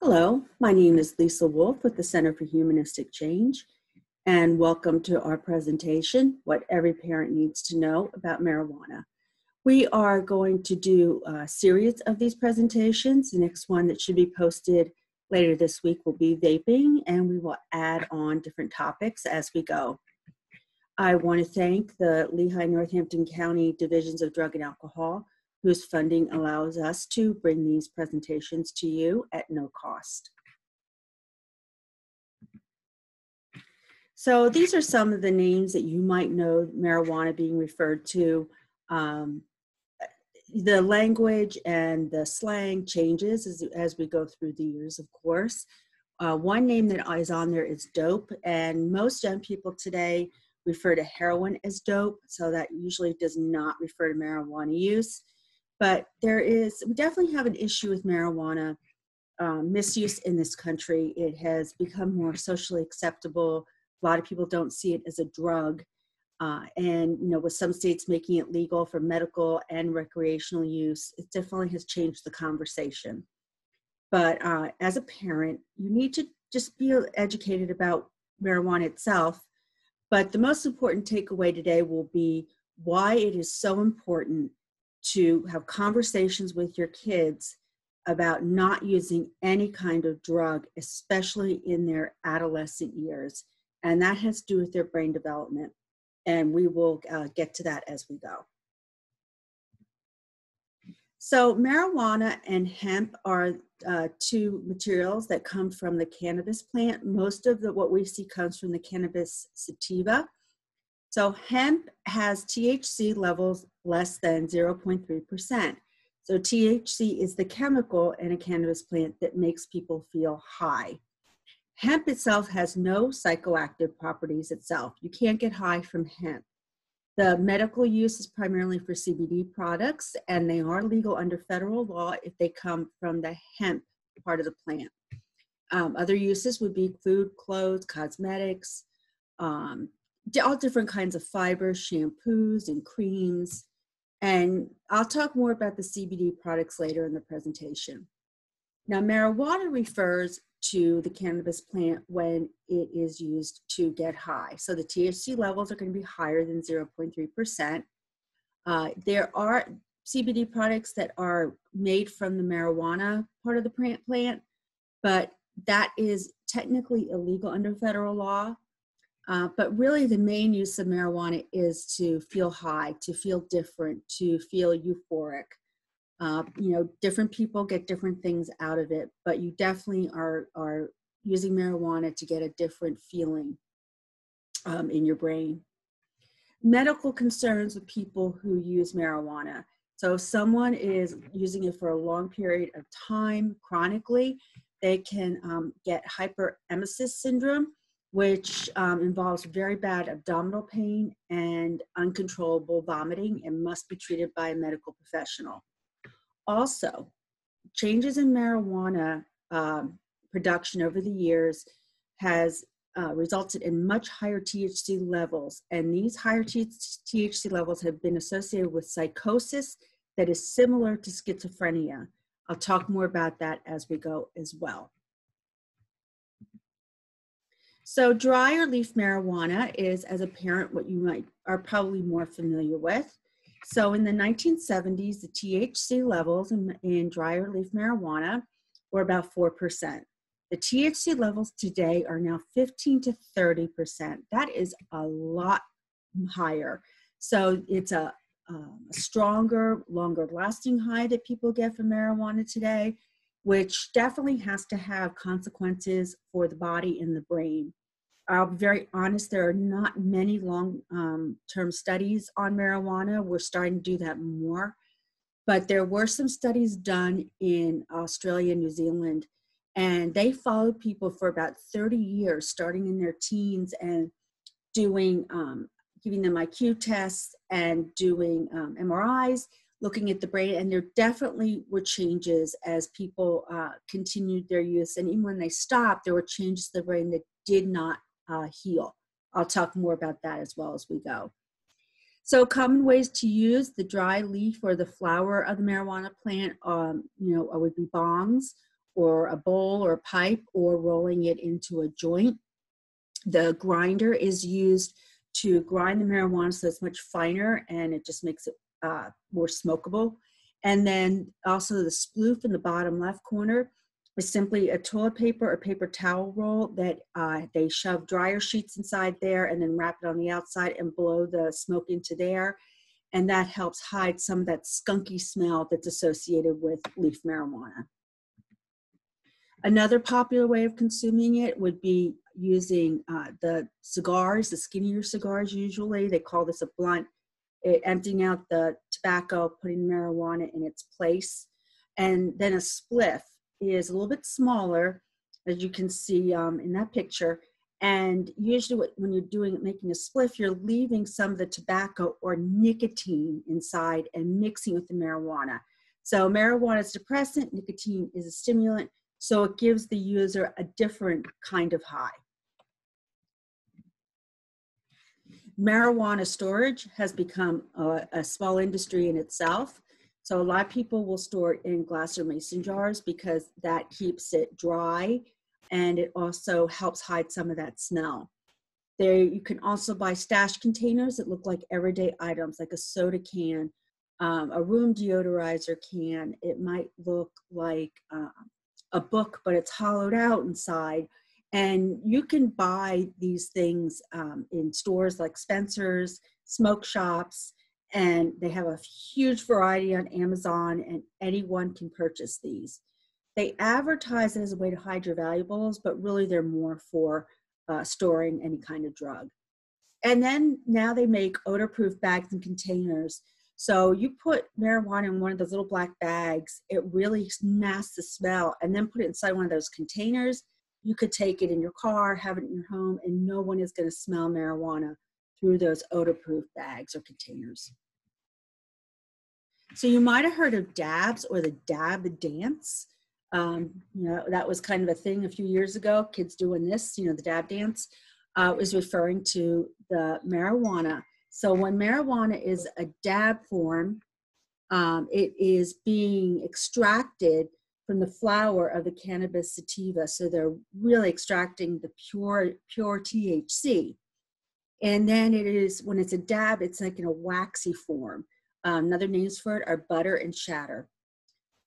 Hello, my name is Lisa Wolf with the Center for Humanistic Change, and welcome to our presentation, What Every Parent Needs to Know About Marijuana. We are going to do a series of these presentations. The next one that should be posted later this week will be vaping, and we will add on different topics as we go. I want to thank the Lehigh Northampton County Divisions of Drug and Alcohol, whose funding allows us to bring these presentations to you at no cost. So these are some of the names that you might know marijuana being referred to. The language and the slang changes as we go through the years, of course. One name that is on there is dope, and most young people today refer to heroin as dope, so that usually does not refer to marijuana use. But we definitely have an issue with marijuana misuse in this country. It has become more socially acceptable. A lot of people don't see it as a drug. And with some states making it legal for medical and recreational use, it definitely has changed the conversation. But as a parent, you need to just be educated about marijuana itself. But the most important takeaway today will be why it is so important to have conversations with your kids about not using any kind of drug, especially in their adolescent years. And that has to do with their brain development. And we will get to that as we go. So marijuana and hemp are two materials that come from the cannabis plant. Most of what we see comes from the cannabis sativa. So hemp has THC levels less than 0.3%. So THC is the chemical in a cannabis plant that makes people feel high. Hemp itself has no psychoactive properties itself. You can't get high from hemp. The medical use is primarily for CBD products, and they are legal under federal law if they come from the hemp part of the plant. Other uses would be food, clothes, cosmetics, all different kinds of fibers, shampoos, and creams. And I'll talk more about the CBD products later in the presentation. Now, marijuana refers to the cannabis plant when it is used to get high. So the THC levels are going to be higher than 0.3%. There are CBD products that are made from the marijuana part of the plant, but that is technically illegal under federal law. But really the main use of marijuana is to feel high, to feel different, to feel euphoric. Different people get different things out of it, but you definitely are using marijuana to get a different feeling in your brain. Medical concerns with people who use marijuana. So if someone is using it for a long period of time, chronically, they can get hyperemesis syndrome, which involves very bad abdominal pain and uncontrollable vomiting and must be treated by a medical professional. Also, changes in marijuana production over the years has resulted in much higher THC levels, and these higher THC levels have been associated with psychosis that is similar to schizophrenia. I'll talk more about that as we go as well. So dry or leaf marijuana is, as a parent, what you are probably more familiar with. So in the 1970s, the THC levels in dry or leaf marijuana were about 4%. The THC levels today are now 15 to 30%. That is a lot higher. So it's a stronger, longer lasting high that people get from marijuana today, which definitely has to have consequences for the body and the brain. I'll be very honest, there are not many long-term studies on marijuana. We're starting to do that more. But there were some studies done in Australia and New Zealand, and they followed people for about 30 years, starting in their teens and doing, giving them IQ tests and doing MRIs, looking at the brain, and there definitely were changes as people continued their use. And even when they stopped, there were changes to the brain that did not heal. I'll talk more about that as well as we go. So common ways to use the dry leaf or the flower of the marijuana plant, would be bongs or a bowl or a pipe, or rolling it into a joint. The grinder is used to grind the marijuana so it's much finer and it just makes it more smokable. And then also the sploof in the bottom left corner is simply a toilet paper or paper towel roll that they shove dryer sheets inside there and then wrap it on the outside and blow the smoke into there. And that helps hide some of that skunky smell that's associated with leaf marijuana. Another popular way of consuming it would be using the cigars, the skinnier cigars usually. They call this a blunt. Emptying out the tobacco, putting marijuana in its place. And then a spliff is a little bit smaller, as you can see in that picture. And usually when you're making a spliff, you're leaving some of the tobacco or nicotine inside and mixing with the marijuana. So marijuana is a depressant, nicotine is a stimulant, so it gives the user a different kind of high. Marijuana storage has become a small industry in itself. So a lot of people will store it in glass or mason jars because that keeps it dry and it also helps hide some of that smell. You can also buy stash containers that look like everyday items, like a soda can, a room deodorizer can. It might look like a book, but it's hollowed out inside. And you can buy these things in stores like Spencer's, smoke shops, and they have a huge variety on Amazon, and anyone can purchase these. They advertise it as a way to hide your valuables, but really they're more for storing any kind of drug. And then now they make odor-proof bags and containers. So you put marijuana in one of those little black bags, it really masks the smell, and then put it inside one of those containers. You could take it in your car, have it in your home, and no one is going to smell marijuana through those odor-proof bags or containers. So you might have heard of dabs or the dab dance. That was kind of a thing a few years ago, kids doing this, the dab dance is referring to the marijuana. So when marijuana is a dab form, it is being extracted from the flower of the cannabis sativa. So they're really extracting the pure THC. And then when it's a dab, it's like in a waxy form. Another names for it are butter and shatter.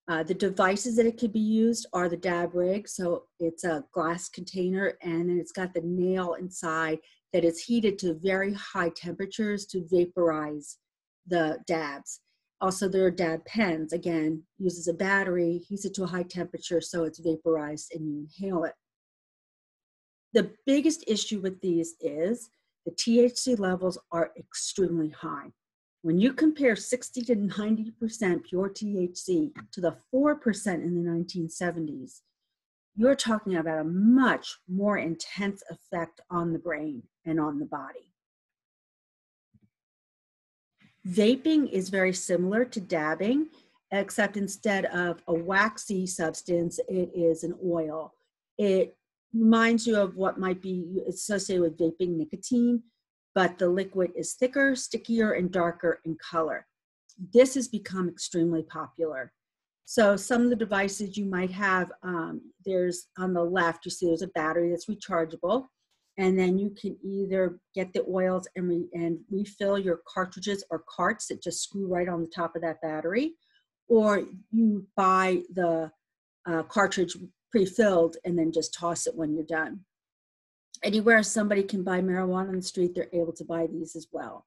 The devices that it could be used are the dab rig. So it's a glass container and then it's got the nail inside that is heated to very high temperatures to vaporize the dabs. Also, there are dab pens, again, uses a battery, heats it to a high temperature so it's vaporized and you inhale it. The biggest issue with these is the THC levels are extremely high. When you compare 60 to 90% pure THC to the 4% in the 1970s, you're talking about a much more intense effect on the brain and on the body. Vaping is very similar to dabbing, except instead of a waxy substance, it is an oil. It reminds you of what might be associated with vaping nicotine, but the liquid is thicker, stickier, and darker in color. This has become extremely popular. So some of the devices you might have, there's on the left, you see there's a battery that's rechargeable. And then you can either get the oils and refill your cartridges or carts that just screw right on the top of that battery, or you buy the cartridge pre-filled and then just toss it when you're done. Anywhere somebody can buy marijuana on the street, they're able to buy these as well.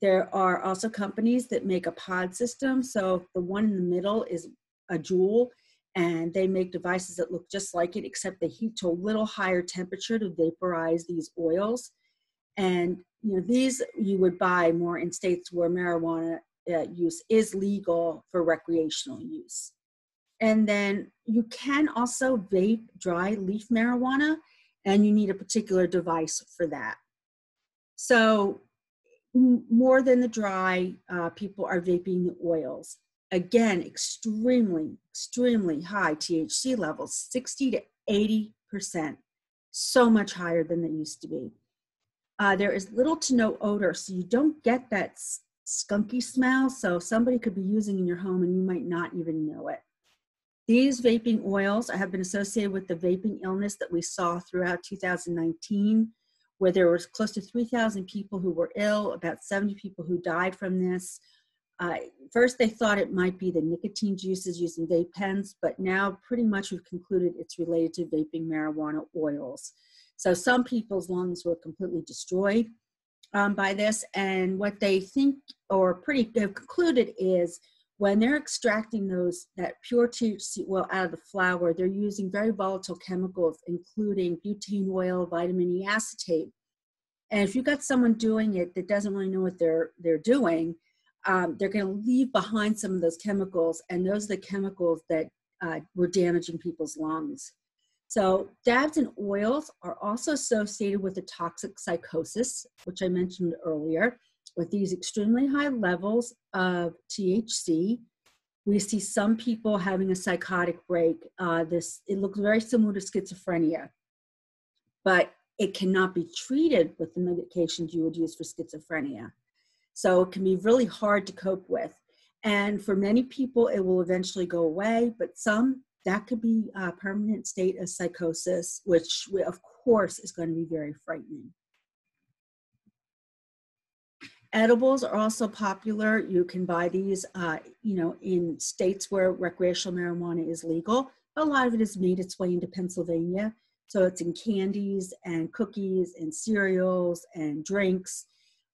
There are also companies that make a pod system. So the one in the middle is a Juul, and they make devices that look just like it, except they heat to a little higher temperature to vaporize these oils. And these you would buy more in states where marijuana use is legal for recreational use. And then you can also vape dry leaf marijuana, and you need a particular device for that. So more than the dry, people are vaping the oils. Again, extremely, extremely high THC levels, 60 to 80%, so much higher than they used to be. There is little to no odor, so you don't get that skunky smell, so somebody could be using in your home and you might not even know it. These vaping oils have been associated with the vaping illness that we saw throughout 2019, where there was close to 3,000 people who were ill, about 70 people who died from this. First, they thought it might be the nicotine juices used in vape pens, but now pretty much we've concluded it's related to vaping marijuana oils. So some people's lungs were completely destroyed by this, and what they think or have concluded is when they're extracting that pure THC oil out of the flower, they're using very volatile chemicals, including butane oil, vitamin E acetate. And if you've got someone doing it that doesn't really know what they're doing, they're going to leave behind some of those chemicals, and those are the chemicals that were damaging people's lungs. So dabs and oils are also associated with the toxic psychosis, which I mentioned earlier. With these extremely high levels of THC, we see some people having a psychotic break. It looks very similar to schizophrenia, but it cannot be treated with the medications you would use for schizophrenia. So it can be really hard to cope with. And for many people, it will eventually go away, but some, that could be a permanent state of psychosis, which of course is going to be very frightening. Edibles are also popular. You can buy these, in states where recreational marijuana is legal. A lot of it has made its way into Pennsylvania. So it's in candies and cookies and cereals and drinks.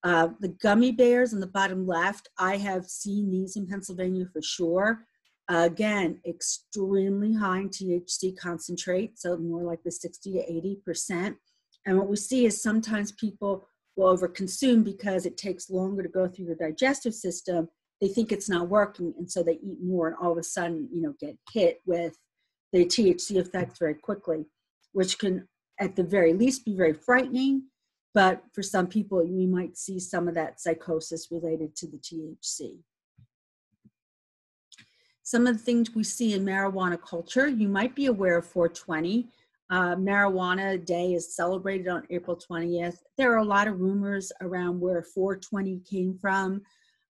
The gummy bears on the bottom left, I have seen these in Pennsylvania for sure. Again, extremely high in THC concentrate, so more like the 60 to 80%. And what we see is sometimes people will overconsume because it takes longer to go through your digestive system. They think it's not working, and so they eat more, and all of a sudden, get hit with the THC effects very quickly, which can, at the very least, be very frightening. But for some people, you might see some of that psychosis related to the THC. Some of the things we see in marijuana culture, you might be aware of 420. Marijuana Day is celebrated on April 20th. There are a lot of rumors around where 420 came from.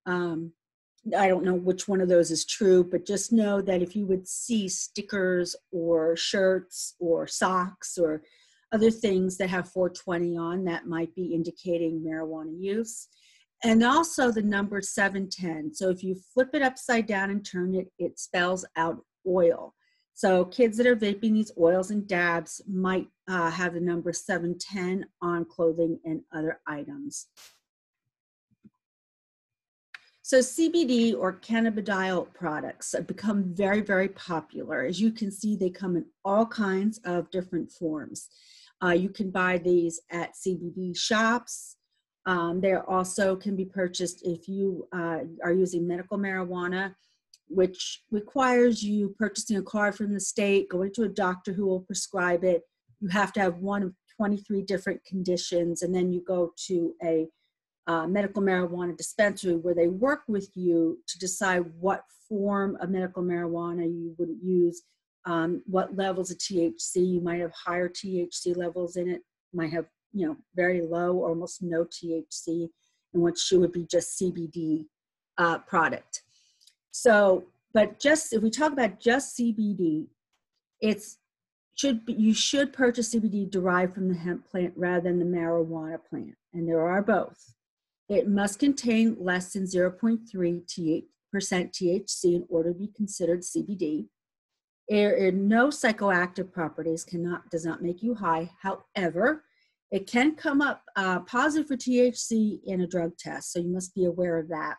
I don't know which one of those is true, but just know that if you would see stickers or shirts or socks or other things that have 420 on, that might be indicating marijuana use. And also the number 710. So if you flip it upside down and turn it, it spells out oil. So kids that are vaping these oils and dabs might have the number 710 on clothing and other items. So CBD or cannabidiol products have become very, very popular. As you can see, they come in all kinds of different forms. You can buy these at CBD shops. They also can be purchased if you are using medical marijuana, which requires you purchasing a card from the state, going to a doctor who will prescribe it. You have to have one of 23 different conditions, and then you go to a medical marijuana dispensary where they work with you to decide what form of medical marijuana you would use, what levels of THC. You might have higher THC levels in it, might have very low or almost no THC, and which would be just CBD product. So, but just if we talk about just CBD, you should purchase CBD derived from the hemp plant rather than the marijuana plant, and there are both. It must contain less than 0.3% THC in order to be considered CBD. No psychoactive properties, does not make you high. However, it can come up positive for THC in a drug test, so you must be aware of that.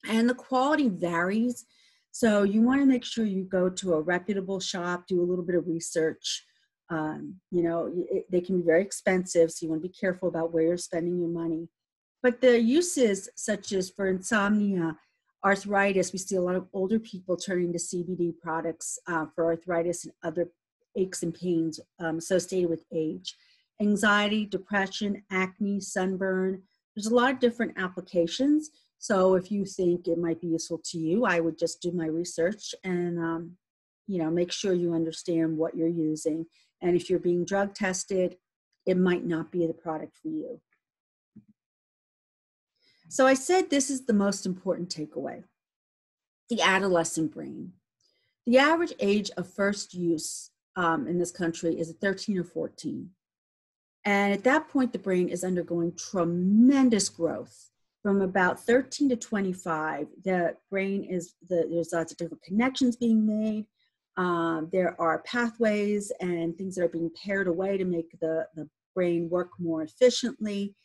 And the quality varies, so you want to make sure you go to a reputable shop, do a little bit of research. They can be very expensive, so you want to be careful about where you're spending your money. But the uses, such as for insomnia, arthritis, we see a lot of older people turning to CBD products for arthritis and other aches and pains associated with age. Anxiety, depression, acne, sunburn. There's a lot of different applications. So if you think it might be useful to you, I would just do my research and, make sure you understand what you're using. And if you're being drug tested, it might not be the product for you. So I said this is the most important takeaway, the adolescent brain. The average age of first use in this country is 13 or 14. And at that point, the brain is undergoing tremendous growth. From about 13 to 25, the brain there's lots of different connections being made. There are pathways and things that are being pared away to make the brain work more efficiently.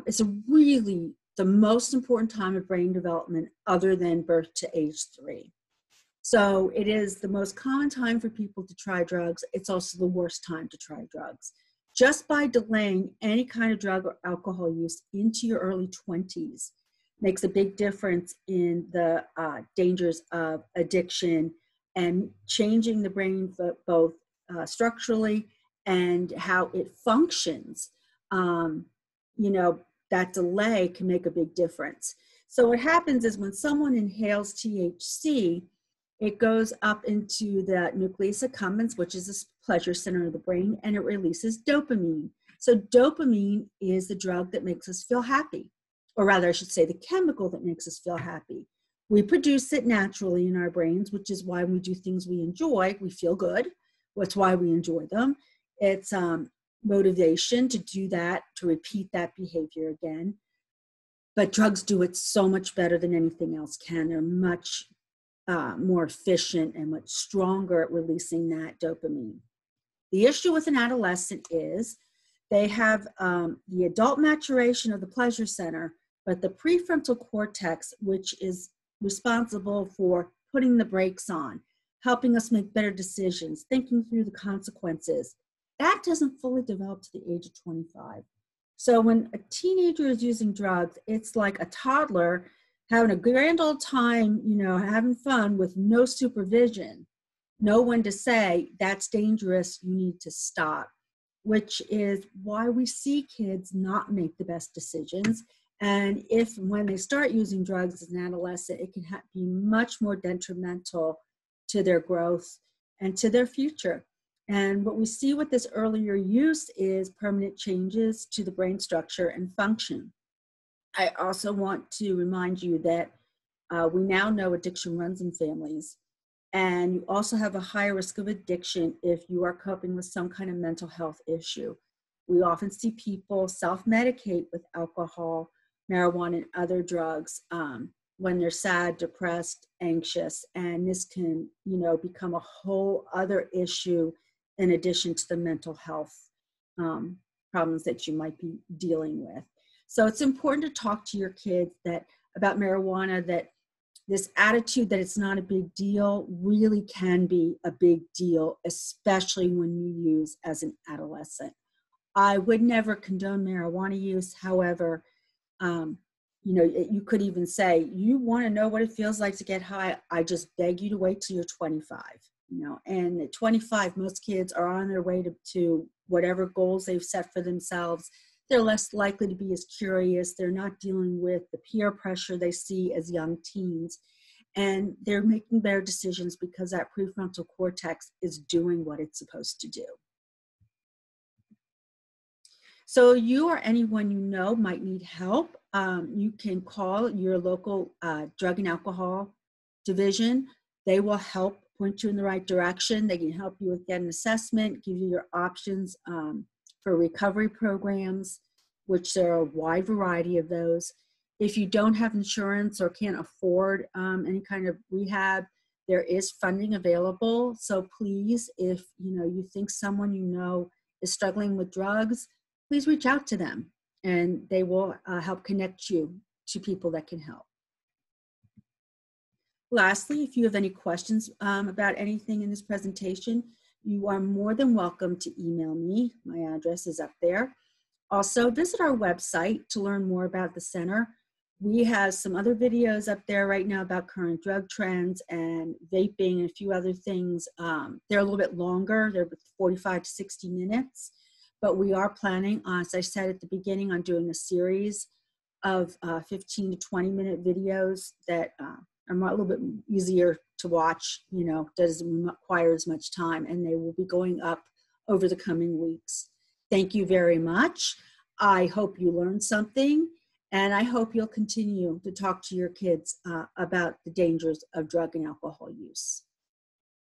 It's really the most important time of brain development other than birth to age 3. So it is the most common time for people to try drugs. It's also the worst time to try drugs. Just by delaying any kind of drug or alcohol use into your early 20s makes a big difference in the dangers of addiction and changing the brain both structurally and how it functions. That delay can make a big difference. So what happens is when someone inhales THC, it goes up into the nucleus accumbens, which is the pleasure center of the brain, and it releases dopamine. So dopamine is the drug that makes us feel happy, or rather I should say the chemical that makes us feel happy. We produce it naturally in our brains, which is why we do things we enjoy. We feel good. That's why we enjoy them. It's motivation to do that, to repeat that behavior again. But drugs do it so much better than anything else can. They're much more efficient and much stronger at releasing that dopamine. The issue with an adolescent is they have the adult maturation of the pleasure center, but the prefrontal cortex, which is responsible for putting the brakes on, helping us make better decisions, thinking through the consequences, that doesn't fully develop to the age of 25. So when a teenager is using drugs, it's like a toddler having a grand old time, having fun with no supervision, no one to say, that's dangerous, you need to stop, which is why we see kids not make the best decisions. And when they start using drugs as an adolescent, it can be much more detrimental to their growth and to their future. And what we see with this earlier use is permanent changes to the brain structure and function. I also want to remind you that we now know addiction runs in families, and you also have a higher risk of addiction if you are coping with some kind of mental health issue. We often see people self-medicate with alcohol, marijuana, and other drugs when they're sad, depressed, anxious, and this can, become a whole other issue in addition to the mental health problems that you might be dealing with. So it's important to talk to your kids about marijuana, that this attitude that it's not a big deal really can be a big deal, especially when you use as an adolescent. I would never condone marijuana use. However, you could even say, you want to know what it feels like to get high, I just beg you to wait till you're 25. And at 25, most kids are on their way to whatever goals they've set for themselves. They're less likely to be as curious. They're not dealing with the peer pressure they see as young teens. And they're making better decisions because that prefrontal cortex is doing what it's supposed to do. So you or anyone you know might need help. You can call your local drug and alcohol division. They will help point you in the right direction. They can help you with getting an assessment, give you your options for recovery programs, which there are a wide variety of those. If you don't have insurance or can't afford any kind of rehab, there is funding available. So please, if you think someone is struggling with drugs, please reach out to them and they will help connect you to people that can help. Lastly, if you have any questions about anything in this presentation, you are more than welcome to email me. My address is up there. Also, visit our website to learn more about the center. We have some other videos up there right now about current drug trends and vaping and a few other things. They're a little bit longer. They're 45 to 60 minutes. But we are planning, as I said at the beginning, on doing a series of 15 to 20-minute videos that are a little bit easier to watch, doesn't require as much time, and they will be going up over the coming weeks. Thank you very much. I hope you learned something, and I hope you'll continue to talk to your kids about the dangers of drug and alcohol use.